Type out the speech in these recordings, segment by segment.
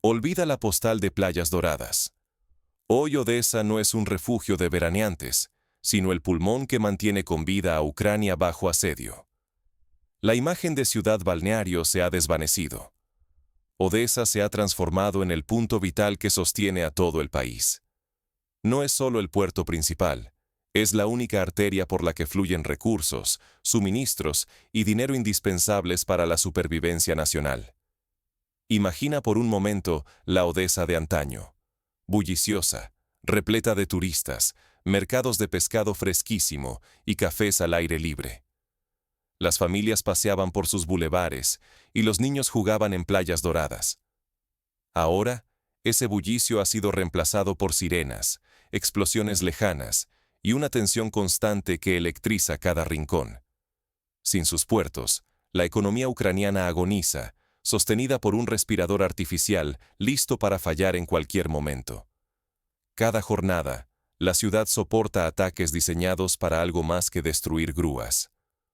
Olvida la postal de playas doradas. Hoy Odesa no es un refugio de veraneantes, sino el pulmón que mantiene con vida a Ucrania bajo asedio. La imagen de ciudad balneario se ha desvanecido. Odesa se ha transformado en el punto vital que sostiene a todo el país. No es solo el puerto principal, es la única arteria por la que fluyen recursos, suministros y dinero indispensables para la supervivencia nacional. Imagina por un momento la Odesa de antaño, bulliciosa, repleta de turistas, mercados de pescado fresquísimo y cafés al aire libre. Las familias paseaban por sus bulevares y los niños jugaban en playas doradas. Ahora, ese bullicio ha sido reemplazado por sirenas, explosiones lejanas y una tensión constante que electriza cada rincón. Sin sus puertos, la economía ucraniana agoniza, sostenida por un respirador artificial listo para fallar en cualquier momento. Cada jornada, la ciudad soporta ataques diseñados para algo más que destruir grúas.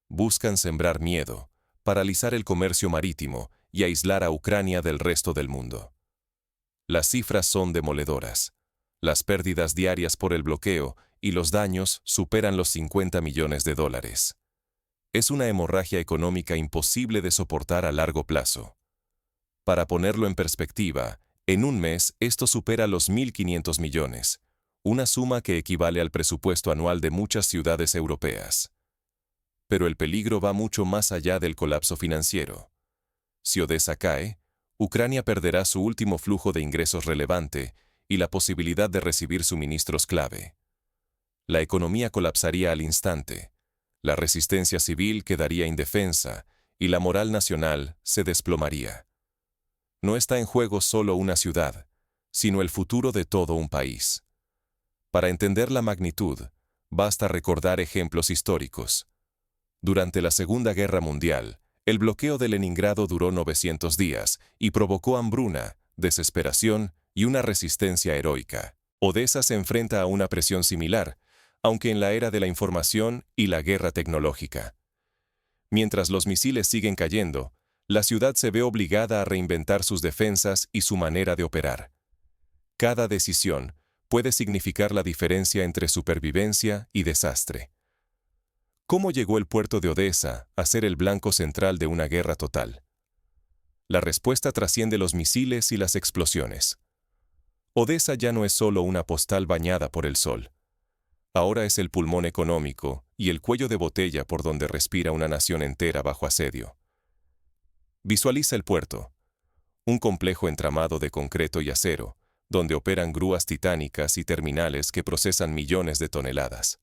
Buscan sembrar miedo, paralizar el comercio marítimo y aislar a Ucrania del resto del mundo. Las cifras son demoledoras. Las pérdidas diarias por el bloqueo y los daños superan los 50 millones de dólares. Es una hemorragia económica imposible de soportar a largo plazo. Para ponerlo en perspectiva, en un mes esto supera los 1.500 millones, una suma que equivale al presupuesto anual de muchas ciudades europeas. Pero el peligro va mucho más allá del colapso financiero. Si Odesa cae, Ucrania perderá su último flujo de ingresos relevante y la posibilidad de recibir suministros clave. La economía colapsaría al instante, la resistencia civil quedaría indefensa y la moral nacional se desplomaría. No está en juego solo una ciudad, sino el futuro de todo un país. Para entender la magnitud, basta recordar ejemplos históricos. Durante la Segunda Guerra Mundial, el bloqueo de Leningrado duró 900 días y provocó hambruna, desesperación y una resistencia heroica. Odesa se enfrenta a una presión similar, aunque en la era de la información y la guerra tecnológica. Mientras los misiles siguen cayendo, la ciudad se ve obligada a reinventar sus defensas y su manera de operar. Cada decisión puede significar la diferencia entre supervivencia y desastre. ¿Cómo llegó el puerto de Odesa a ser el blanco central de una guerra total? La respuesta trasciende los misiles y las explosiones. Odesa ya no es solo una postal bañada por el sol. Ahora es el pulmón económico y el cuello de botella por donde respira una nación entera bajo asedio. Visualiza el puerto, un complejo entramado de concreto y acero, donde operan grúas titánicas y terminales que procesan millones de toneladas.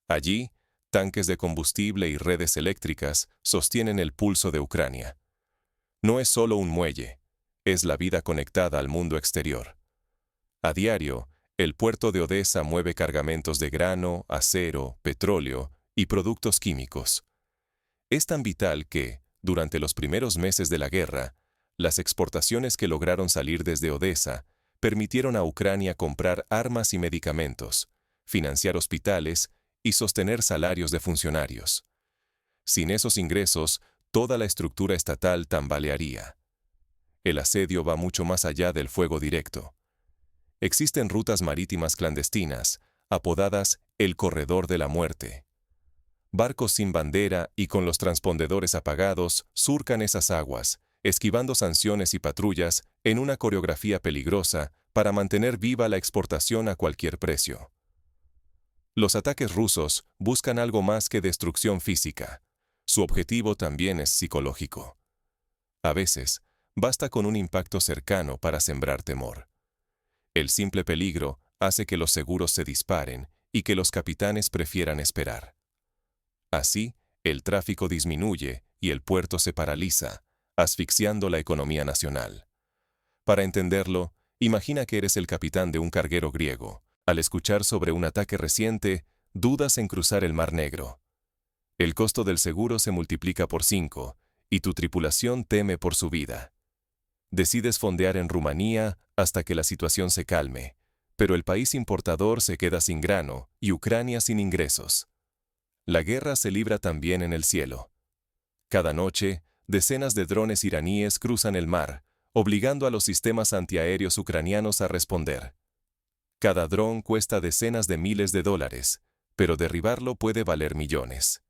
Allí, tanques de combustible y redes eléctricas sostienen el pulso de Ucrania. No es solo un muelle, es la vida conectada al mundo exterior. A diario, el puerto de Odesa mueve cargamentos de grano, acero, petróleo y productos químicos. Es tan vital que, durante los primeros meses de la guerra, las exportaciones que lograron salir desde Odesa permitieron a Ucrania comprar armas y medicamentos, financiar hospitales y sostener salarios de funcionarios. Sin esos ingresos, toda la estructura estatal tambalearía. El asedio va mucho más allá del fuego directo. Existen rutas marítimas clandestinas, apodadas el Corredor de la Muerte. Barcos sin bandera y con los transpondedores apagados surcan esas aguas, esquivando sanciones y patrullas en una coreografía peligrosa para mantener viva la exportación a cualquier precio. Los ataques rusos buscan algo más que destrucción física. Su objetivo también es psicológico. A veces, basta con un impacto cercano para sembrar temor. El simple peligro hace que los seguros se disparen y que los capitanes prefieran esperar. Así, el tráfico disminuye y el puerto se paraliza, asfixiando la economía nacional. Para entenderlo, imagina que eres el capitán de un carguero griego. Al escuchar sobre un ataque reciente, dudas en cruzar el Mar Negro. El costo del seguro se multiplica por 5 y tu tripulación teme por su vida. Decides fondear en Rumanía hasta que la situación se calme, pero el país importador se queda sin grano y Ucrania sin ingresos. La guerra se libra también en el cielo. Cada noche, decenas de drones iraníes cruzan el mar, obligando a los sistemas antiaéreos ucranianos a responder. Cada dron cuesta decenas de miles de dólares, pero derribarlo puede valer millones.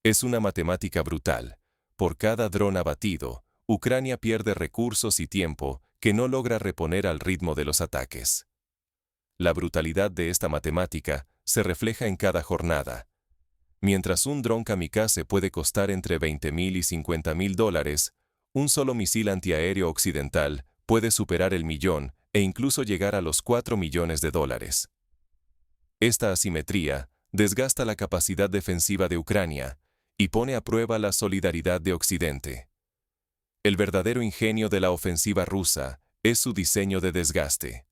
Es una matemática brutal. Por cada dron abatido, Ucrania pierde recursos y tiempo que no logra reponer al ritmo de los ataques. La brutalidad de esta matemática se refleja en cada jornada. Mientras un dron kamikaze puede costar entre $20,000 y $50,000, un solo misil antiaéreo occidental puede superar el millón e incluso llegar a los $4 millones. Esta asimetría desgasta la capacidad defensiva de Ucrania y pone a prueba la solidaridad de Occidente. El verdadero ingenio de la ofensiva rusa es su diseño de desgaste.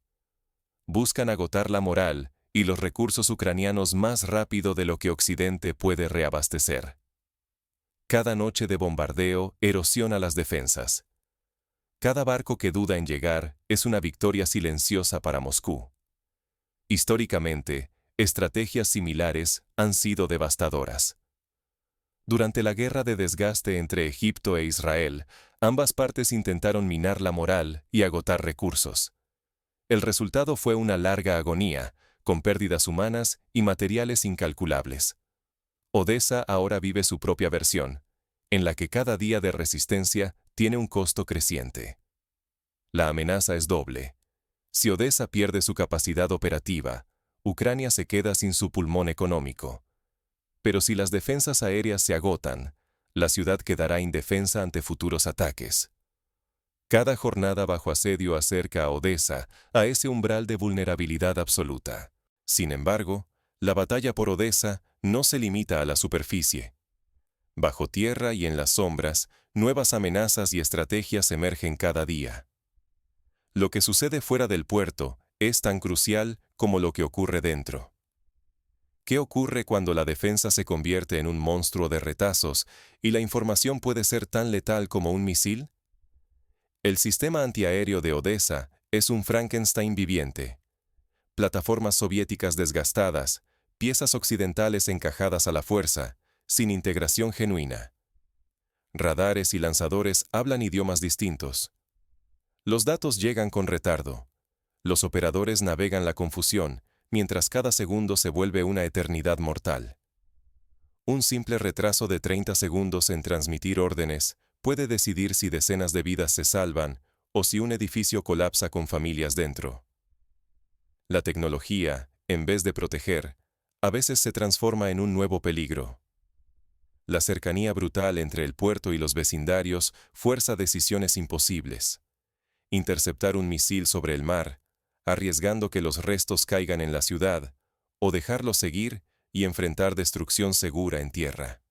Buscan agotar la moral y los recursos ucranianos más rápido de lo que Occidente puede reabastecer. Cada noche de bombardeo erosiona las defensas. Cada barco que duda en llegar es una victoria silenciosa para Moscú. Históricamente, estrategias similares han sido devastadoras. Durante la guerra de desgaste entre Egipto e Israel, ambas partes intentaron minar la moral y agotar recursos. El resultado fue una larga agonía, con pérdidas humanas y materiales incalculables. Odessa ahora vive su propia versión, en la que cada día de resistencia tiene un costo creciente. La amenaza es doble. Si Odessa pierde su capacidad operativa, Ucrania se queda sin su pulmón económico. Pero si las defensas aéreas se agotan, la ciudad quedará indefensa ante futuros ataques. Cada jornada bajo asedio acerca a Odessa a ese umbral de vulnerabilidad absoluta. Sin embargo, la batalla por Odessa no se limita a la superficie. Bajo tierra y en las sombras, nuevas amenazas y estrategias emergen cada día. Lo que sucede fuera del puerto es tan crucial como lo que ocurre dentro. ¿Qué ocurre cuando la defensa se convierte en un monstruo de retazos y la información puede ser tan letal como un misil? El sistema antiaéreo de Odessa es un Frankenstein viviente. Plataformas soviéticas desgastadas, piezas occidentales encajadas a la fuerza, sin integración genuina. Radares y lanzadores hablan idiomas distintos. Los datos llegan con retardo. Los operadores navegan la confusión, mientras cada segundo se vuelve una eternidad mortal. Un simple retraso de 30 segundos en transmitir órdenes puede decidir si decenas de vidas se salvan o si un edificio colapsa con familias dentro. La tecnología, en vez de proteger, a veces se transforma en un nuevo peligro. La cercanía brutal entre el puerto y los vecindarios fuerza decisiones imposibles. Interceptar un misil sobre el mar, arriesgando que los restos caigan en la ciudad, o dejarlo seguir y enfrentar destrucción segura en tierra.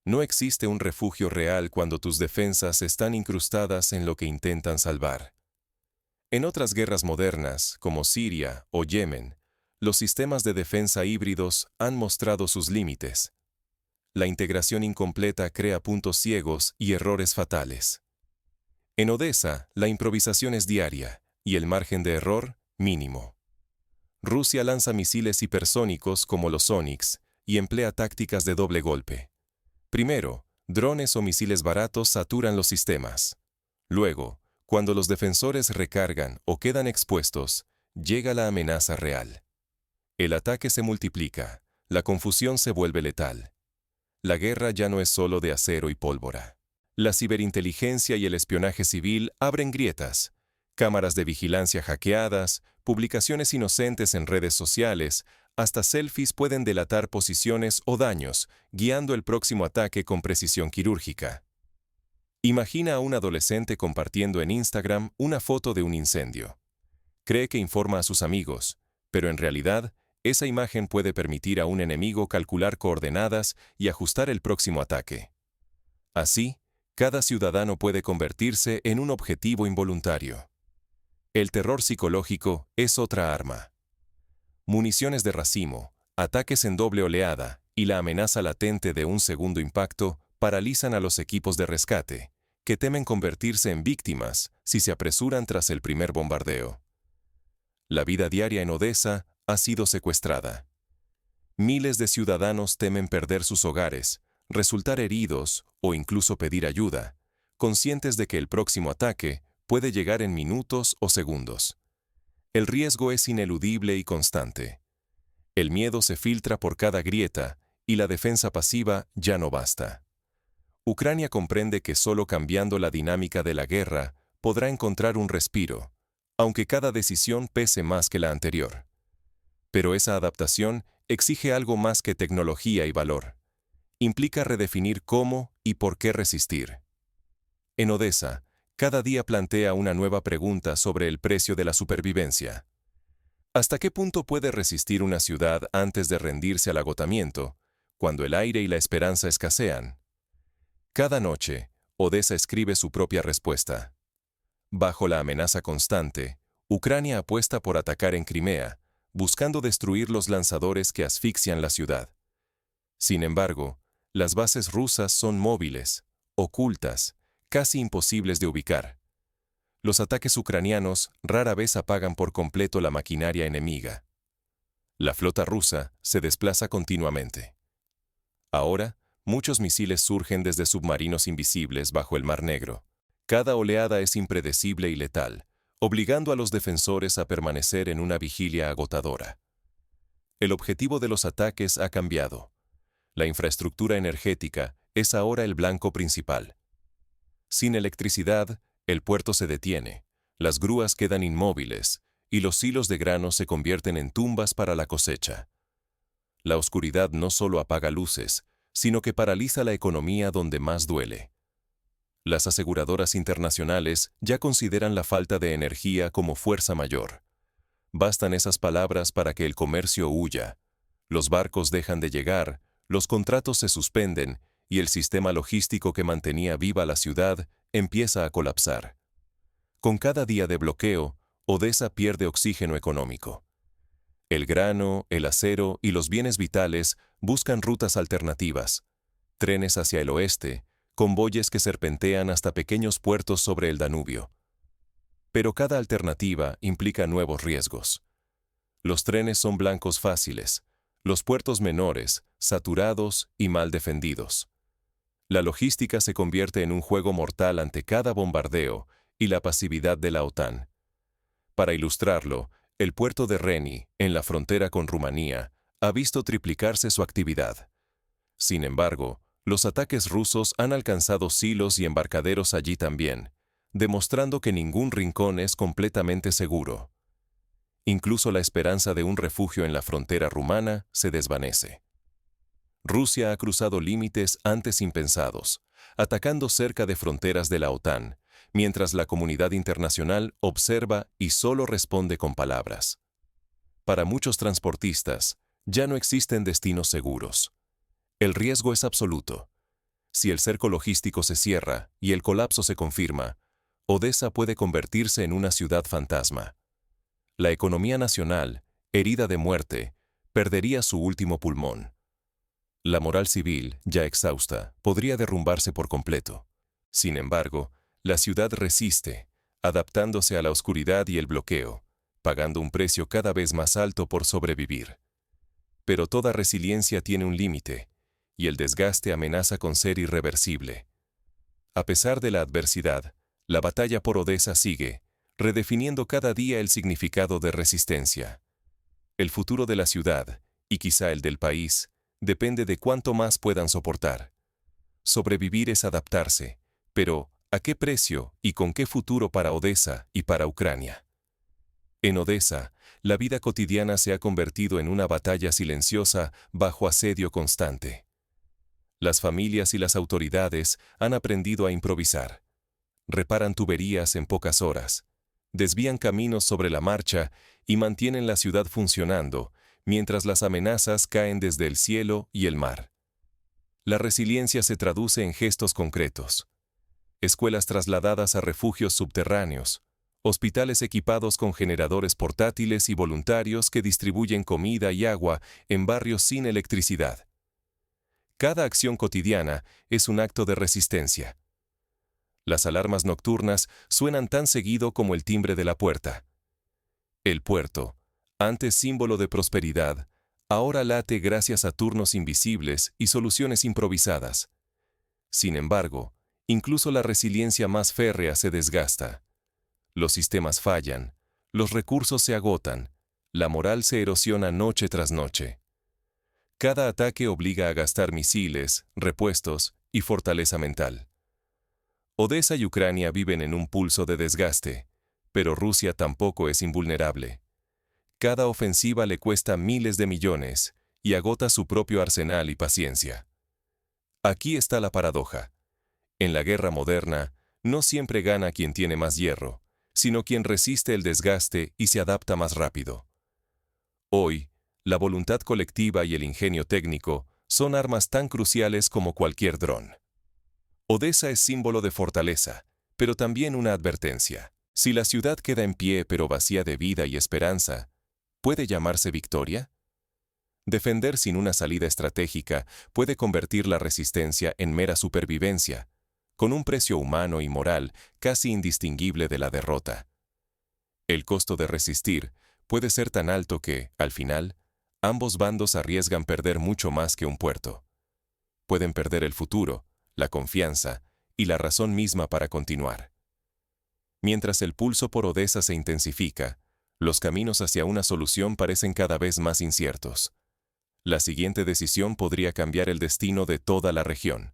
No existe un refugio real cuando tus defensas están incrustadas en lo que intentan salvar. En otras guerras modernas, como Siria o Yemen, los sistemas de defensa híbridos han mostrado sus límites. La integración incompleta crea puntos ciegos y errores fatales. En Odessa, la improvisación es diaria y el margen de error, mínimo. Rusia lanza misiles hipersónicos como los Onyx y emplea tácticas de doble golpe. Primero, drones o misiles baratos saturan los sistemas. Luego, cuando los defensores recargan o quedan expuestos, llega la amenaza real. El ataque se multiplica, la confusión se vuelve letal. La guerra ya no es solo de acero y pólvora. La ciberinteligencia y el espionaje civil abren grietas. Cámaras de vigilancia hackeadas, publicaciones inocentes en redes sociales, hasta selfies pueden delatar posiciones o daños, guiando el próximo ataque con precisión quirúrgica. Imagina a un adolescente compartiendo en Instagram una foto de un incendio. Cree que informa a sus amigos, pero en realidad, esa imagen puede permitir a un enemigo calcular coordenadas y ajustar el próximo ataque. Así, cada ciudadano puede convertirse en un objetivo involuntario. El terror psicológico es otra arma. Municiones de racimo, ataques en doble oleada y la amenaza latente de un segundo impacto paralizan a los equipos de rescate, que temen convertirse en víctimas si se apresuran tras el primer bombardeo. La vida diaria en Odessa ha sido secuestrada. Miles de ciudadanos temen perder sus hogares, resultar heridos o incluso pedir ayuda, conscientes de que el próximo ataque puede llegar en minutos o segundos. El riesgo es ineludible y constante. El miedo se filtra por cada grieta y la defensa pasiva ya no basta. Ucrania comprende que solo cambiando la dinámica de la guerra podrá encontrar un respiro, aunque cada decisión pese más que la anterior. Pero esa adaptación exige algo más que tecnología y valor. Implica redefinir cómo y por qué resistir. En Odesa, cada día plantea una nueva pregunta sobre el precio de la supervivencia. ¿Hasta qué punto puede resistir una ciudad antes de rendirse al agotamiento, cuando el aire y la esperanza escasean? Cada noche, Odesa escribe su propia respuesta. Bajo la amenaza constante, Ucrania apuesta por atacar en Crimea, buscando destruir los lanzadores que asfixian la ciudad. Sin embargo, las bases rusas son móviles, ocultas, casi imposibles de ubicar. Los ataques ucranianos rara vez apagan por completo la maquinaria enemiga. La flota rusa se desplaza continuamente. Ahora, muchos misiles surgen desde submarinos invisibles bajo el Mar Negro. Cada oleada es impredecible y letal, obligando a los defensores a permanecer en una vigilia agotadora. El objetivo de los ataques ha cambiado. La infraestructura energética es ahora el blanco principal. Sin electricidad, el puerto se detiene, las grúas quedan inmóviles y los silos de grano se convierten en tumbas para la cosecha. La oscuridad no solo apaga luces, sino que paraliza la economía donde más duele. Las aseguradoras internacionales ya consideran la falta de energía como fuerza mayor. Bastan esas palabras para que el comercio huya. Los barcos dejan de llegar, los contratos se suspenden y el sistema logístico que mantenía viva la ciudad empieza a colapsar. Con cada día de bloqueo, Odesa pierde oxígeno económico. El grano, el acero y los bienes vitales buscan rutas alternativas, trenes hacia el oeste, convoyes que serpentean hasta pequeños puertos sobre el Danubio. Pero cada alternativa implica nuevos riesgos. Los trenes son blancos fáciles, los puertos menores, saturados y mal defendidos. La logística se convierte en un juego mortal ante cada bombardeo y la pasividad de la OTAN. Para ilustrarlo, el puerto de Reni, en la frontera con Rumanía, ha visto triplicarse su actividad. Sin embargo, los ataques rusos han alcanzado silos y embarcaderos allí también, demostrando que ningún rincón es completamente seguro. Incluso la esperanza de un refugio en la frontera rumana se desvanece. Rusia ha cruzado límites antes impensados, atacando cerca de fronteras de la OTAN, mientras la comunidad internacional observa y solo responde con palabras. Para muchos transportistas, ya no existen destinos seguros. El riesgo es absoluto. Si el cerco logístico se cierra y el colapso se confirma, Odesa puede convertirse en una ciudad fantasma. La economía nacional, herida de muerte, perdería su último pulmón. La moral civil, ya exhausta, podría derrumbarse por completo. Sin embargo, la ciudad resiste, adaptándose a la oscuridad y el bloqueo, pagando un precio cada vez más alto por sobrevivir. Pero toda resiliencia tiene un límite, y el desgaste amenaza con ser irreversible. A pesar de la adversidad, la batalla por Odesa sigue, redefiniendo cada día el significado de resistencia. El futuro de la ciudad, y quizá el del país, depende de cuánto más puedan soportar. Sobrevivir es adaptarse, pero ¿a qué precio y con qué futuro para Odesa y para Ucrania? En Odesa, la vida cotidiana se ha convertido en una batalla silenciosa bajo asedio constante. Las familias y las autoridades han aprendido a improvisar. Reparan tuberías en pocas horas, desvían caminos sobre la marcha y mantienen la ciudad funcionando, mientras las amenazas caen desde el cielo y el mar. La resiliencia se traduce en gestos concretos. Escuelas trasladadas a refugios subterráneos, hospitales equipados con generadores portátiles y voluntarios que distribuyen comida y agua en barrios sin electricidad. Cada acción cotidiana es un acto de resistencia. Las alarmas nocturnas suenan tan seguido como el timbre de la puerta. El puerto, antes símbolo de prosperidad, ahora late gracias a turnos invisibles y soluciones improvisadas. Sin embargo, incluso la resiliencia más férrea se desgasta. los sistemas fallan, los recursos se agotan, la moral se erosiona noche tras noche. Cada ataque obliga a gastar misiles, repuestos y fortaleza mental. Odessa y Ucrania viven en un pulso de desgaste, pero Rusia tampoco es invulnerable. Cada ofensiva le cuesta miles de millones y agota su propio arsenal y paciencia. Aquí está la paradoja. En la guerra moderna, no siempre gana quien tiene más hierro, sino quien resiste el desgaste y se adapta más rápido. Hoy, la voluntad colectiva y el ingenio técnico son armas tan cruciales como cualquier dron. Odessa es símbolo de fortaleza, pero también una advertencia. Si la ciudad queda en pie pero vacía de vida y esperanza, ¿puede llamarse victoria? Defender sin una salida estratégica puede convertir la resistencia en mera supervivencia, con un precio humano y moral casi indistinguible de la derrota. El costo de resistir puede ser tan alto que, al final, ambos bandos arriesgan perder mucho más que un puerto. Pueden perder el futuro, la confianza y la razón misma para continuar. Mientras el pulso por Odessa se intensifica, los caminos hacia una solución parecen cada vez más inciertos. La siguiente decisión podría cambiar el destino de toda la región.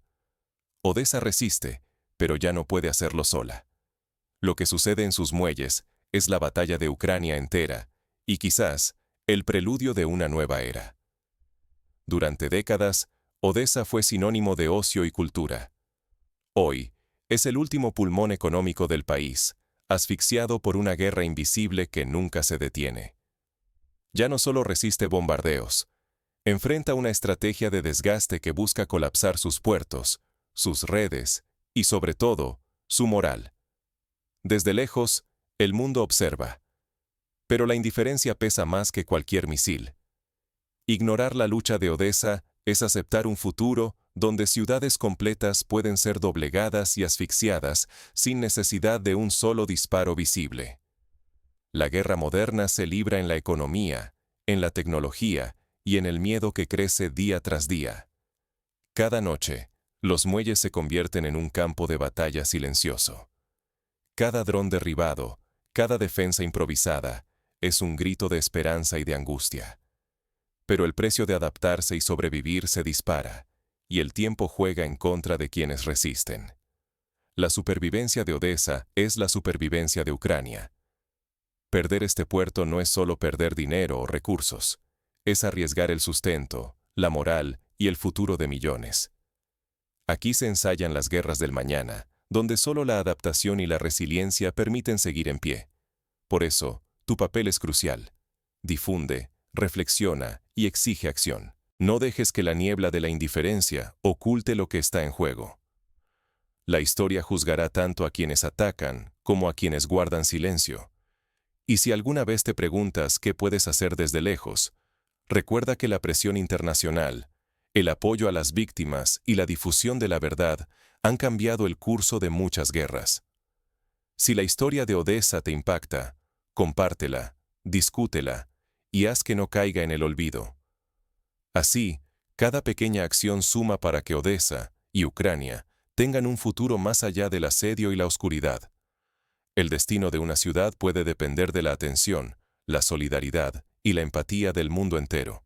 Odessa resiste, pero ya no puede hacerlo sola. Lo que sucede en sus muelles es la batalla de Ucrania entera, y quizás el preludio de una nueva era. Durante décadas, Odessa fue sinónimo de ocio y cultura. Hoy, es el último pulmón económico del país, asfixiado por una guerra invisible que nunca se detiene. Ya no solo resiste bombardeos, enfrenta una estrategia de desgaste que busca colapsar sus puertos, sus redes y, sobre todo, su moral. Desde lejos, el mundo observa. Pero la indiferencia pesa más que cualquier misil. Ignorar la lucha de Odessa es aceptar un futuro donde ciudades completas pueden ser doblegadas y asfixiadas sin necesidad de un solo disparo visible. La guerra moderna se libra en la economía, en la tecnología y en el miedo que crece día tras día. Cada noche, los muelles se convierten en un campo de batalla silencioso. Cada dron derribado, cada defensa improvisada, es un grito de esperanza y de angustia. Pero el precio de adaptarse y sobrevivir se dispara, y el tiempo juega en contra de quienes resisten. La supervivencia de Odessa es la supervivencia de Ucrania. Perder este puerto no es solo perder dinero o recursos, es arriesgar el sustento, la moral y el futuro de millones. Aquí se ensayan las guerras del mañana, donde solo la adaptación y la resiliencia permiten seguir en pie. Por eso, tu papel es crucial. Difunde, reflexiona y exige acción. No dejes que la niebla de la indiferencia oculte lo que está en juego. La historia juzgará tanto a quienes atacan como a quienes guardan silencio. Y si alguna vez te preguntas qué puedes hacer desde lejos, recuerda que la presión internacional, el apoyo a las víctimas y la difusión de la verdad han cambiado el curso de muchas guerras. Si la historia de Odessa te impacta, compártela, discútela y haz que no caiga en el olvido. Así, cada pequeña acción suma para que Odessa y Ucrania tengan un futuro más allá del asedio y la oscuridad. El destino de una ciudad puede depender de la atención, la solidaridad y la empatía del mundo entero.